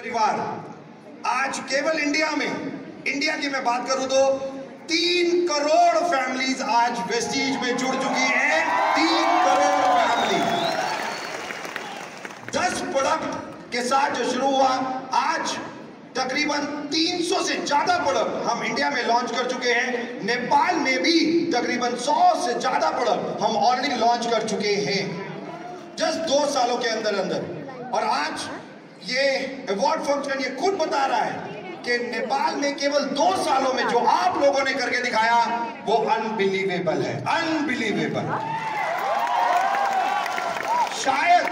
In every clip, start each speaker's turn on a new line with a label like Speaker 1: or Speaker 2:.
Speaker 1: परिवार आज केवल इंडिया की मैं बात करूं तो 3 करोड़ फैमिलीज आज वेस्टीज में जुड़ चुकी हैं। 3 करोड़ फैमिली 10 प्रोडक्ट के साथ जो शुरू हुआ, आज तकरीबन 300 से ज्यादा प्रोडक्ट हम इंडिया में लॉन्च कर चुके हैं। नेपाल में भी तकरीबन 100 से ज्यादा प्रोडक्ट हम ऑलरेडी लॉन्च कर चुके हैं जस्ट 2 सालों के अंदर। और आज ये अवार्ड फंक्शन ये खुद बता रहा है कि नेपाल में केवल 2 सालों में जो आप लोगों ने करके दिखाया वो अनबिलीवेबल है, अनबिलीवेबल। शायद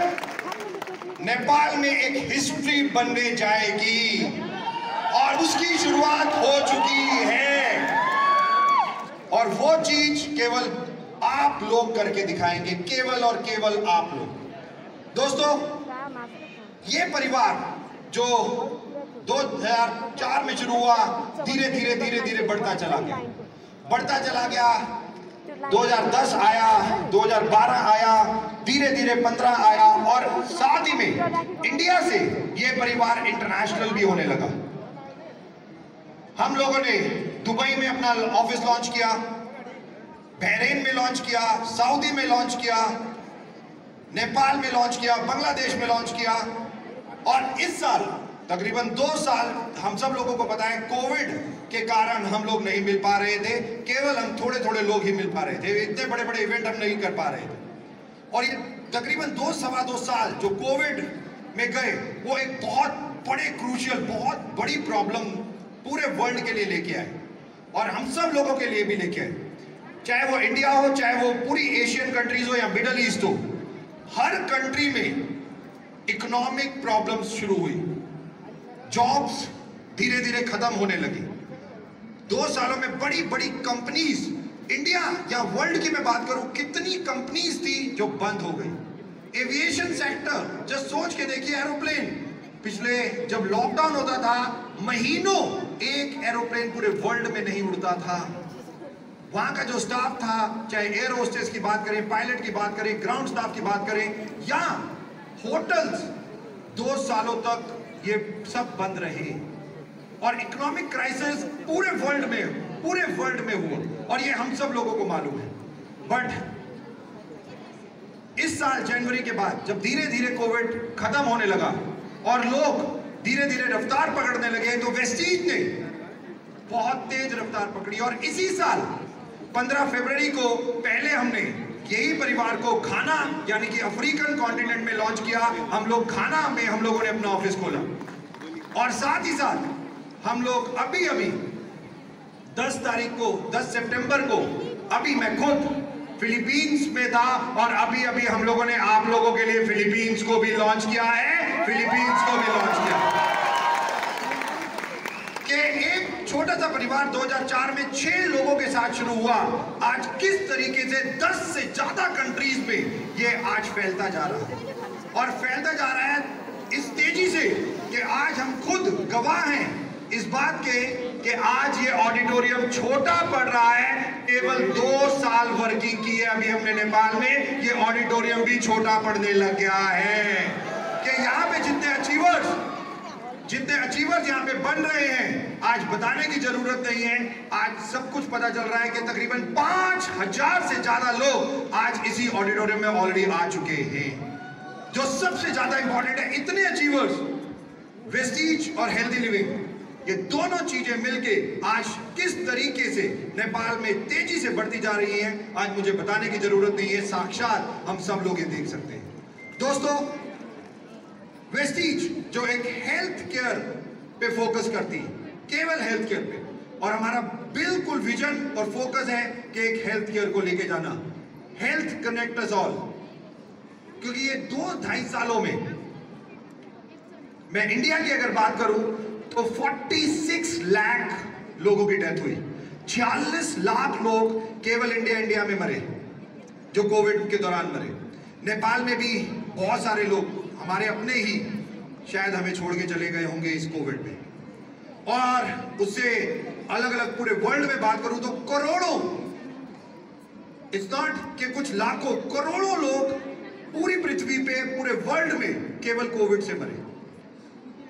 Speaker 1: नेपाल में एक हिस्ट्री बनने जाएगी और उसकी शुरुआत हो चुकी है और वो चीज केवल आप लोग करके दिखाएंगे, केवल और केवल आप लोग। दोस्तों, ये परिवार जो 2004 में शुरू हुआ, धीरे धीरे बढ़ता चला गया। 2010 आया, 2012 आया, धीरे 15 आया और साथ ही में इंडिया से ये परिवार इंटरनेशनल भी होने लगा। हम लोगों ने दुबई में अपना ऑफिस लॉन्च किया, बहरीन में लॉन्च किया, सऊदी में लॉन्च किया, नेपाल में लॉन्च किया, बांग्लादेश में लॉन्च किया। और इस साल तकरीबन 2 साल हम सब लोगों को पता है कोविड के कारण हम लोग नहीं मिल पा रहे थे, केवल हम थोड़े लोग ही मिल पा रहे थे, इतने बड़े इवेंट हम नहीं कर पा रहे थे। और ये तकरीबन 2-2.25 साल जो कोविड में गए वो एक बहुत बड़े क्रूशियल, बहुत बड़ी प्रॉब्लम पूरे वर्ल्ड के लिए लेके आए और हम सब लोगों के लिए भी लेके आए। चाहे वो इंडिया हो, चाहे वो पूरी एशियन कंट्रीज हो या मिडल ईस्ट हो, हर कंट्री में इकोनॉमिक प्रॉब्लम्स शुरू हुई, जॉब्स धीरे खत्म होने लगी। 2 सालों में बड़ी कंपनीज, इंडिया या वर्ल्ड की मैं बात करूं, कितनी कंपनीज थी जो बंद हो गई। एविएशन सेक्टर, जस्ट सोच के देखिए, एरोप्लेन पिछले जब लॉकडाउन होता था महीनों एक एरोप्लेन पूरे वर्ल्ड में नहीं उड़ता था। वहां का जो स्टाफ था, चाहे एयर होस्टेस की बात करें, पायलट की बात करें, ग्राउंड स्टाफ की बात करें या होटल्स, 2 सालों तक ये सब बंद रहे और इकोनॉमिक क्राइसिस पूरे वर्ल्ड में हुआ और ये हम सब लोगों को मालूम है। बट इस साल जनवरी के बाद जब धीरे कोविड खत्म होने लगा और लोग धीरे रफ्तार पकड़ने लगे तो वेस्टीज ने बहुत तेज रफ्तार पकड़ी और इसी साल 15 फरवरी को पहले हमने यही परिवार को घाना यानी कि अफ्रीकन कॉन्टिनेंट में लॉन्च किया। हम लोग घाना में हम लोगों ने अपना ऑफिस खोला और साथ ही साथ हम लोग अभी 10 सितंबर को अभी मैं खुद फिलीपींस में था और अभी हम लोगों ने आप लोगों के लिए फिलीपींस को भी लॉन्च किया कि एक छोटा सा परिवार 2004 में 6 लोगों के साथ शुरू हुआ, आज किस तरीके से 10 से ज्यादा कंट्रीज में ये आज फैलता जा रहा है और फैलता जा रहा है इस तेजी से कि आज हम खुद गवाह हैं इस बात के कि आज ये ऑडिटोरियम छोटा पड़ रहा है। केवल 2 साल वर्किंग की है अभी हमने नेपाल में, ये ऑडिटोरियम भी छोटा पड़ने लग गया है कि यहाँ पे जितने अचीवर्स यहाँ पे बन रहे हैं, आज बताने की जरूरत नहीं है। आज सब कुछ पता चल रहा है कि तकरीबन 5000 से ज्यादा लोग आज इसी ऑडिटोरियम में ऑलरेडी आ चुके हैं। जो सबसे ज्यादा इंपॉर्टेंट है, इतने अचीवर्स, वेस्टीज और हेल्दी लिविंग, ये दोनों चीजें मिलके आज किस तरीके से नेपाल में तेजी से बढ़ती जा रही हैं, आज मुझे बताने की जरूरत नहीं है, साक्षात हम सब लोग ये देख सकते हैं। दोस्तों, वेस्टीज जो एक हेल्थ केयर पे फोकस करती है, केवल हेल्थ केयर पे, और हमारा बिल्कुल विजन और फोकस है कि एक हेल्थ केयर को लेके जाना, हेल्थ कनेक्ट अस ऑल। क्योंकि ये 2-2.5 सालों में, मैं इंडिया की अगर बात करूं तो 46 लाख लोगों की डेथ हुई, 46 लाख लोग केवल इंडिया में मरे जो कोविड के दौरान मरे। नेपाल में भी बहुत सारे लोग हमारे अपने ही शायद हमें छोड़ के चले गए होंगे इस कोविड में। और उससे अलग पूरे वर्ल्ड में बात करूं तो करोड़ों, इट्स नॉट कि कुछ लाखों, करोड़ों लोग पूरी पृथ्वी पे, पूरे वर्ल्ड में केवल कोविड से मरे।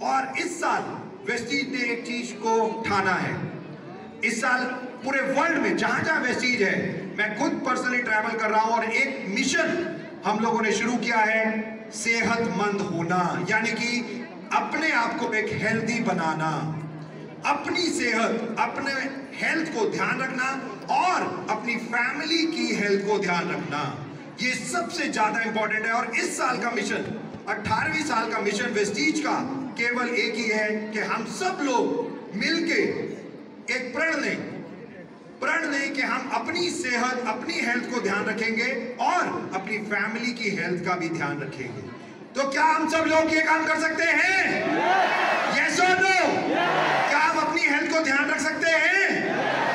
Speaker 1: और इस साल वेस्टीज ने एक चीज को ठाना है। इस साल पूरे वर्ल्ड में जहां जहां वेस्टीज है, मैं खुद पर्सनली ट्रैवल कर रहा हूं और एक मिशन हम लोगों ने शुरू किया है, सेहतमंद होना, यानी कि अपने आप को एक हेल्दी बनाना, अपनी सेहत, अपने हेल्थ को ध्यान रखना और अपनी फैमिली की हेल्थ को ध्यान रखना, ये सबसे ज्यादा इंपॉर्टेंट है। और इस साल का मिशन, 18वीं साल का मिशन वेस्टीज का केवल एक ही है कि हम सब लोग मिलके एक प्रण लें कि हम अपनी सेहत, अपनी हेल्थ को ध्यान रखेंगे और अपनी फैमिली की हेल्थ का भी ध्यान रखेंगे। तो क्या हम सब लोग ये काम कर सकते हैं? यस और नो? क्या हम अपनी हेल्थ को ध्यान रख सकते हैं?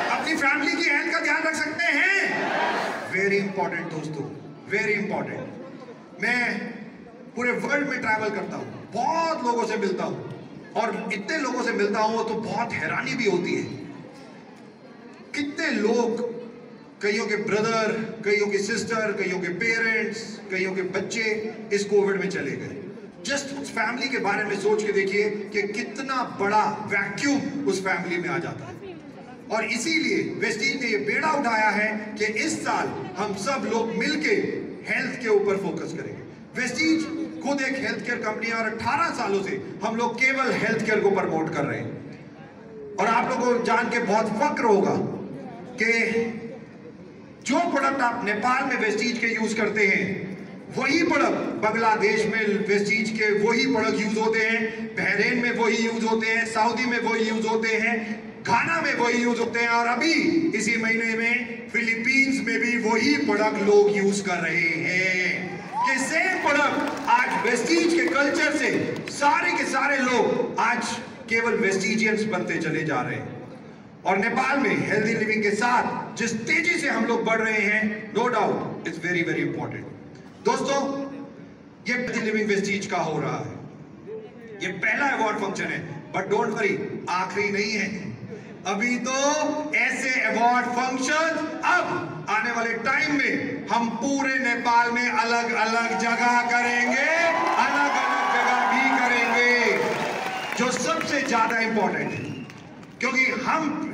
Speaker 1: अपनी फैमिली की हेल्थ का ध्यान रख सकते हैं? वेरी इंपॉर्टेंट दोस्तों, वेरी इंपॉर्टेंट। मैं पूरे वर्ल्ड में ट्रैवल करता हूं, बहुत लोगों से मिलता हूं और इतने लोगों से मिलता हूं तो बहुत हैरानी भी होती है। कितने लोग, कईयों के ब्रदर, कईयों की सिस्टर, कईयों के पेरेंट्स, कईयों के बच्चे इस कोविड में चले गए। जस्ट उस फैमिली के बारे में सोच के देखिए कि कितना बड़ा वैक्यूम उस फैमिली में आ जाता है। और इसीलिए वेस्टीज ने ये बेड़ा उठाया है कि इस साल हम सब लोग मिलके हेल्थ के ऊपर फोकस करेंगे। वेस्टीज खुद एक हेल्थ केयर कंपनी है और 18 सालों से हम लोग केवल हेल्थ केयर को प्रमोट कर रहे हैं। और आप लोगों को जान के बहुत फक्र होगा कि जो प्रोडक्ट आप नेपाल में वेस्टीज के यूज करते हैं, वही प्रोडक्ट बांग्लादेश में वेस्टीज के वही प्रोडक्ट यूज होते हैं, बहरीन में वही यूज होते हैं, सऊदी में वही यूज होते हैं, घाना में वही यूज होते हैं और अभी इसी महीने में फिलीपींस में भी वही प्रोडक्ट लोग यूज कर रहे हैं। कि सेम प्रोडक्ट आज वेस्टीज के कल्चर से सारे के सारे लोग आज केवल वेस्टीजियंस बनते चले जा रहे हैं। और नेपाल में हेल्दी लिविंग के साथ जिस तेजी से हम लोग बढ़ रहे हैं, no doubt it's very very important. दोस्तों, ये हेल्दी लिविंग वेस्टीज का हो रहा है, ये पहला अवार्ड फंक्शन है, बट डोंट वरी, आखिरी नहीं है। अभी तो ऐसे अवार्ड फंक्शन अब आने वाले टाइम में हम पूरे नेपाल में अलग अलग जगह करेंगे, अलग अलग जगह भी करेंगे, जो सबसे ज्यादा इंपॉर्टेंट है, क्योंकि हम